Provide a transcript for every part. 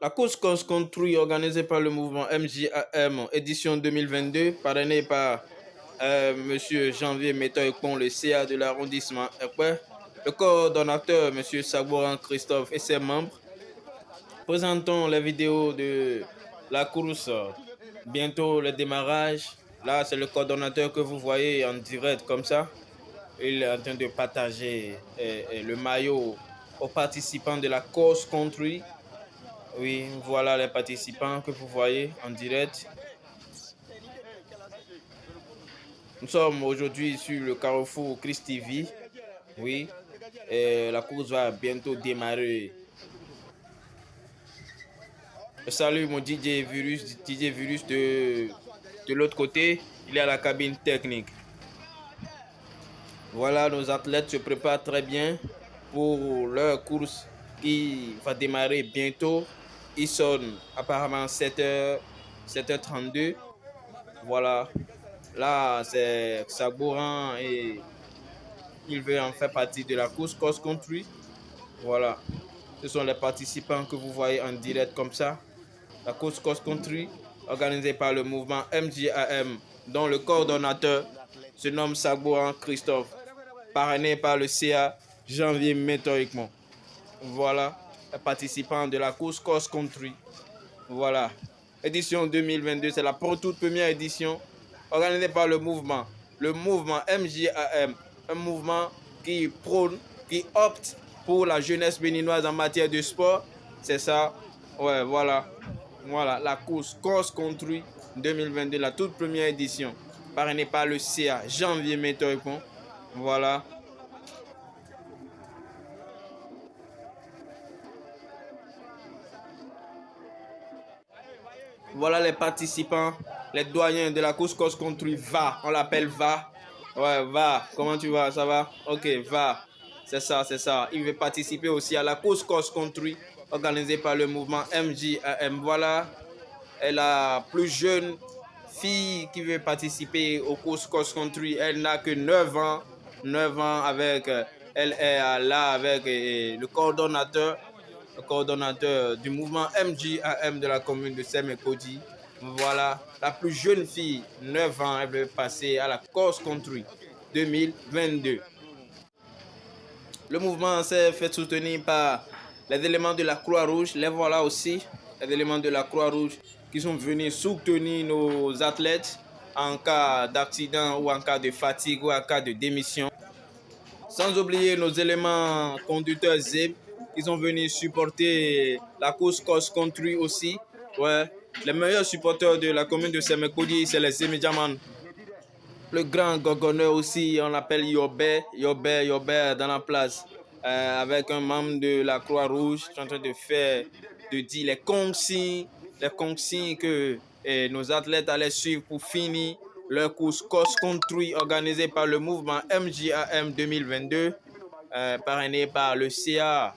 La course cross-country organisée par le mouvement MJAM édition 2022, parrainée par Monsieur Janvier Méto-Ekpon, le CA de l'arrondissement Ekwe, le coordonnateur Monsieur Sabouran Christophe et ses membres. Présentons les vidéos de la course. Bientôt le démarrage. Là, c'est le coordonnateur que vous voyez en direct comme ça. Il est en train de partager le maillot aux participants de la course country. Oui, voilà les participants que vous voyez en direct. Nous sommes aujourd'hui sur le carrefour Chris TV. Oui, et la course va bientôt démarrer. Je salue mon DJ Virus de l'autre côté. Il est à la cabine technique. Voilà, nos athlètes se préparent très bien pour leur course qui va démarrer bientôt. Ils sonnent apparemment 7h, 7h32. Voilà, là c'est Sabouran et il veut en faire partie de la course cross country. Voilà, ce sont les participants que vous voyez en direct comme ça. La course cross country organisée par le mouvement MJAM dont le coordonnateur se nomme Sabouran Christophe, parrainé par le CA Janvier Méthodiquement. Voilà, les participants de la course cross country. Voilà, édition 2022, c'est la toute première édition organisée par le mouvement MJAM, un mouvement qui prône, qui opte pour la jeunesse béninoise en matière de sport. C'est ça, ouais, voilà, voilà, la course cross country 2022, la toute première édition, parrainée par le CA Janvier Méthodiquement. Voilà. Voilà les participants, les doyens de la course cross country VA. On l'appelle VA. Ouais, VA. Comment tu vas? Ça va? Ok, VA. C'est ça, c'est ça. Il veut participer aussi à la course cross country organisée par le mouvement MJAM. Voilà. Et la plus jeune fille qui veut participer aux courses cross country, elle n'a que 9 ans. 9 ans avec, elle est là avec le coordonnateur du mouvement MJAM de la commune de Semekodi. Voilà, la plus jeune fille, 9 ans, elle veut passer à la course country 2022. Le mouvement s'est fait soutenir par les éléments de la Croix-Rouge. Les voilà aussi, les éléments de la Croix-Rouge qui sont venus soutenir nos athlètes en cas d'accident ou en cas de fatigue ou en cas de démission. Sans oublier nos éléments conducteurs ZEB, ils sont venus supporter la course cross-country aussi. Ouais, les meilleurs supporters de la commune de Semekodi, c'est les Semidjaman. Le grand gorgonneur aussi, on l'appelle Yobé dans la place. Avec un membre de la Croix-Rouge qui est en train de dire les consignes que nos athlètes allaient suivre pour finir leur course cross-country organisée par le mouvement MJAM 2022, parrainé par le CA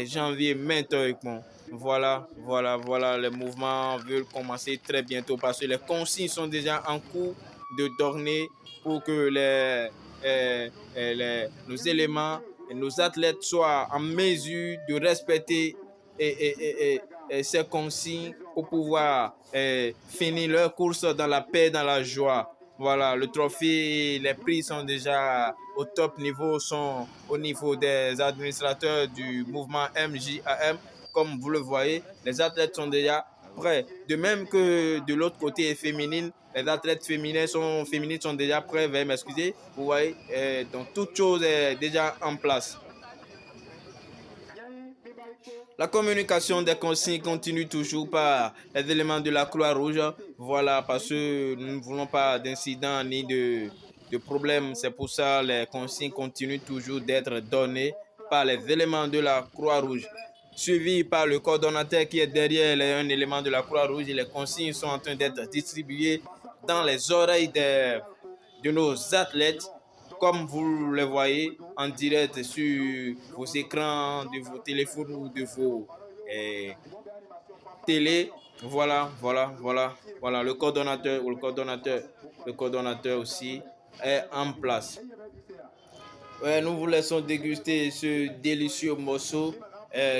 Janvier Méthodiquement. Voilà, les mouvements veulent commencer très bientôt parce que les consignes sont déjà en cours de donner pour que nos éléments et nos athlètes soient en mesure de respecter ces consignes pour pouvoir finir leur course dans la paix, dans la joie. Voilà, le trophée, les prix sont déjà au top niveau, sont au niveau des administrateurs du mouvement MJAM. Comme vous le voyez, les athlètes sont déjà prêts. De même que de l'autre côté féminine, les athlètes féminines sont déjà prêts. Veuillez m'excuser. Vous voyez, donc toute chose est déjà en place. La communication des consignes continue toujours par les éléments de la Croix-Rouge. Voilà, parce que nous ne voulons pas d'incidents ni de problèmes. C'est pour ça que les consignes continuent toujours d'être données par les éléments de la Croix-Rouge, suivi par le coordonnateur qui est derrière un élément de la Croix-Rouge. Les consignes sont en train d'être distribuées dans les oreilles de nos athlètes, comme vous le voyez en direct sur vos écrans, de vos téléphones ou de vos télé. Voilà, le coordonnateur aussi est en place. Ouais, nous vous laissons déguster ce délicieux morceau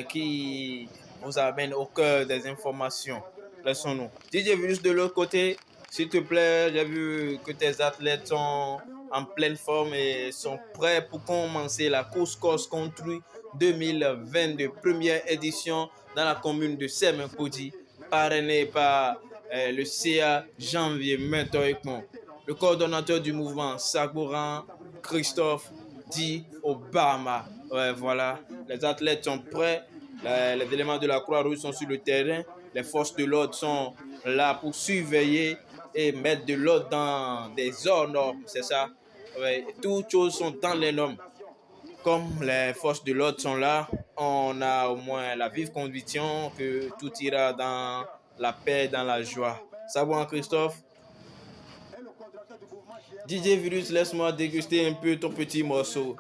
qui vous amène au cœur des informations. Laissons-nous. DJ Virus de l'autre côté, s'il te plaît, j'ai vu que tes athlètes sont en pleine forme et sont prêts pour commencer la course cross-country 2022, première édition dans la commune de Semen-Kodi, parrainée par le CA Janvier Mentoïkmon. Le coordonnateur du mouvement, Sagouran Christophe dit Obama. Ouais, voilà, les athlètes sont prêts, les éléments de la Croix-Rouge sont sur le terrain, les forces de l'ordre sont là pour surveiller et mettre de l'ordre dans des normes, c'est ça. Ouais, toutes choses sont dans les normes. Comme les forces de l'ordre sont là, on a au moins la vive conviction que tout ira dans la paix, dans la joie. Ça va, Christophe? DJ Virus, laisse-moi déguster un peu ton petit morceau.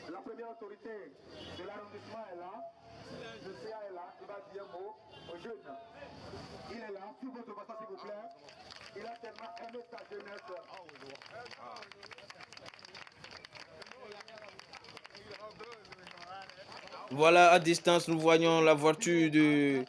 La première autorité de l'arrondissement est là. Le CA est là. Il va dire un mot aux jeunes. Il est là. Sur votre passage, s'il vous plaît. Il a tellement aimé sa jeunesse. Voilà, à distance, nous voyons la voiture du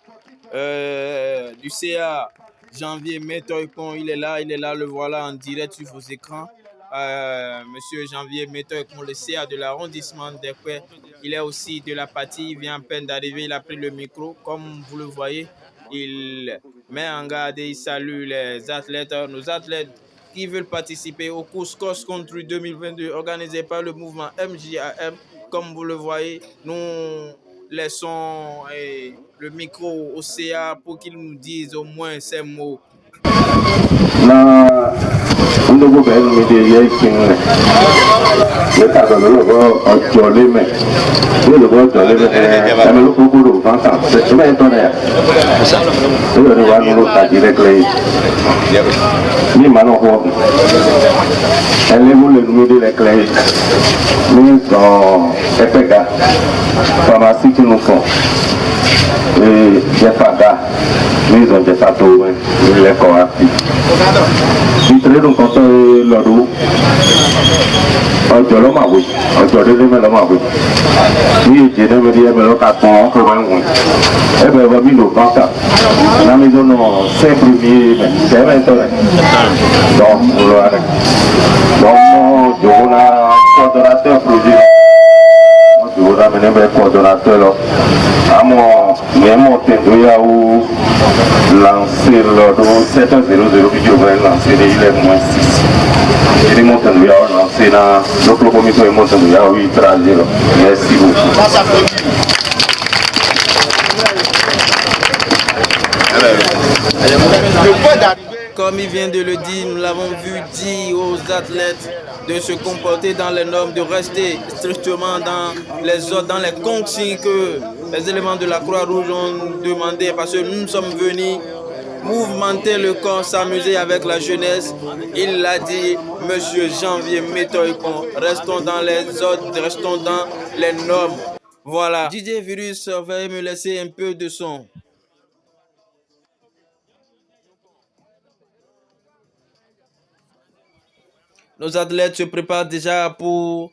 CA Janvier Metoykon. Il est là, le voilà en direct sur vos écrans. Monsieur Janvier Metoykon, le CA de l'arrondissement d'Ekwe. Il est aussi de la partie, il vient à peine d'arriver, il a pris le micro. Comme vous le voyez, il met en garde et il salue les athlètes, nos athlètes qui veulent participer aux courses Cross Country 2022 organisées par le mouvement MJAM. Comme vous le voyez, nous laissons le micro au CA pour qu'il nous dise au moins ces mots. Pharmacie qui nous font et des fagas, ils ont des tatou, les corps. Je suis très content de l'eau. Ọjọ́ ló máa wé, ọjọ́ délé mẹ́lọ máa wé. Ní èjì ní ẹgbẹ́ ẹgbẹ́ lọ́ka tán ọkọ̀ wẹ̀ wọ̀nyí. Ẹgbẹ́ ẹgbẹ́ bí lò báńkà. Lámídó náà sẹ́ẹ̀bù mi mẹ́, sẹ́ẹ̀bẹ̀ tọ́ rẹ̀. Dọ́ọ̀ mo lọ rẹ̀. Dọ́ọ̀ mọ́ jòwó náà coordonnateur projet. Jòwó náà mi ní bẹ́ẹ̀ coordonnateur lọ. Àmọ́ mẹ́mọ́ tẹ̀dó yà ó lancé lọ́dún 700 bí jòwó ẹ̀ lancé ní ilẹ̀ moins 6. Ele montando já não sei na no clube comigo montando já o trazer merci beaucoup. Comme il vient de le dire, nous l'avons vu dire aux athlètes de se comporter dans les normes, de rester strictement dans les ordres, dans les consignes que les éléments de la Croix-Rouge ont demandé, parce que nous sommes venus mouvementer le corps, s'amuser avec la jeunesse. Il l'a dit, Monsieur Janvier Metoykon, restons dans les ordres, restons dans les normes. Voilà. DJ Virus, veuillez me laisser un peu de son. Nos athlètes se préparent déjà pour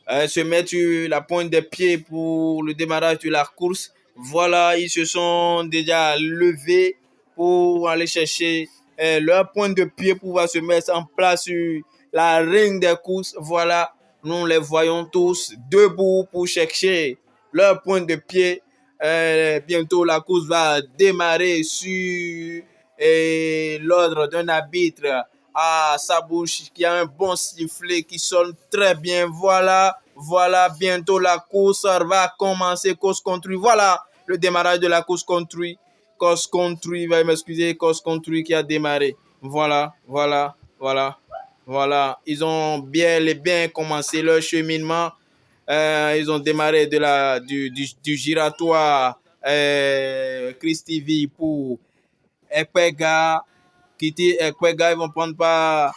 se mettre sur la pointe des pieds pour le démarrage de la course. Voilà, ils se sont déjà levés pour aller chercher leur pointe de pied pour pouvoir se mettre en place sur la ring des courses. Voilà, nous les voyons tous debout pour chercher leur pointe de pied. Bientôt, la course va démarrer sur l'ordre d'un arbitre à sa bouche qui a un bon sifflet qui sonne très bien. Voilà, bientôt la course va commencer. Course country, voilà le démarrage de la course country. Course country, veuillez m'excuser, course country qui a démarré. Voilà. Ils ont bien commencé leur cheminement. Ils ont démarré du giratoire Christy V pour Ekpega. Quitter Ekwega, ils vont prendre part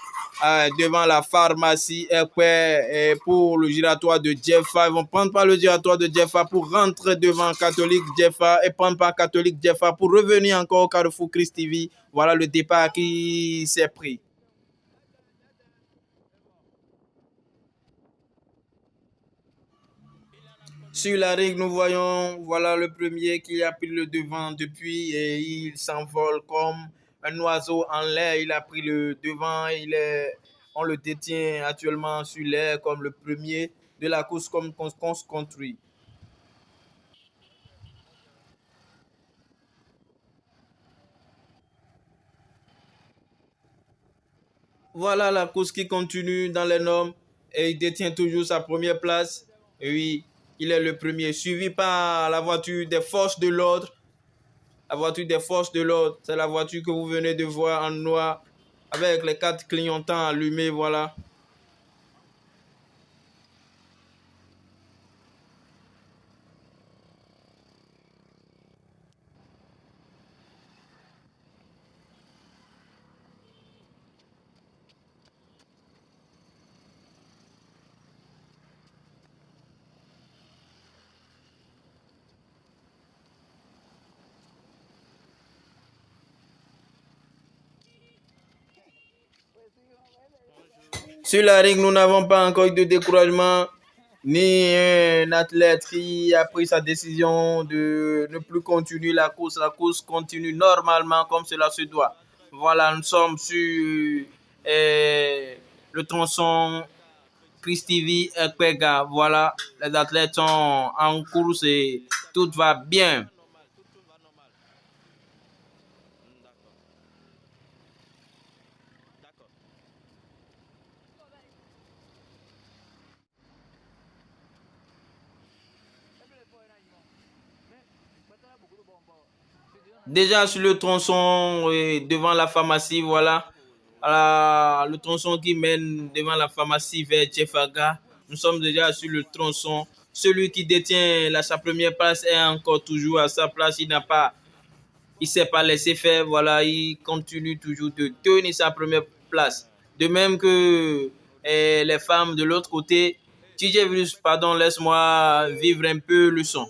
devant la pharmacie Ekwe pour le giratoire de Jeffa. Ils vont prendre par le giratoire de Jeffa pour rentrer devant Catholique Jeffa et prendre par Catholique Jeffa pour revenir encore au Carrefour Christ TV. Voilà le départ qui s'est pris. Sur la règle, nous voyons, voilà le premier qui a pris le devant depuis et il s'envole comme un oiseau en l'air. Il a pris le devant, on le détient actuellement sur l'air comme le premier de la course comme qu'on se construit. Voilà la course qui continue dans les normes et il détient toujours sa première place. Et oui, il est le premier, suivi par la voiture des forces de l'ordre. La voiture des forces de l'ordre, c'est la voiture que vous venez de voir en noir avec les 4 clignotants allumés, voilà. Sur la ring, nous n'avons pas encore eu de découragement, ni un athlète qui a pris sa décision de ne plus continuer la course. La course continue normalement comme cela se doit. Voilà, nous sommes sur le tronçon Christ TV Ekpega. Voilà, les athlètes sont en course et tout va bien. Déjà sur le tronçon devant la pharmacie, voilà. Le tronçon qui mène devant la pharmacie vers Tchefaga. Nous sommes déjà sur le tronçon. Celui qui détient sa première place est encore toujours à sa place. Il ne s'est pas laissé faire. Voilà, il continue toujours de tenir sa première place. De même que les femmes de l'autre côté. TJ Virus, pardon, laisse-moi vivre un peu le son.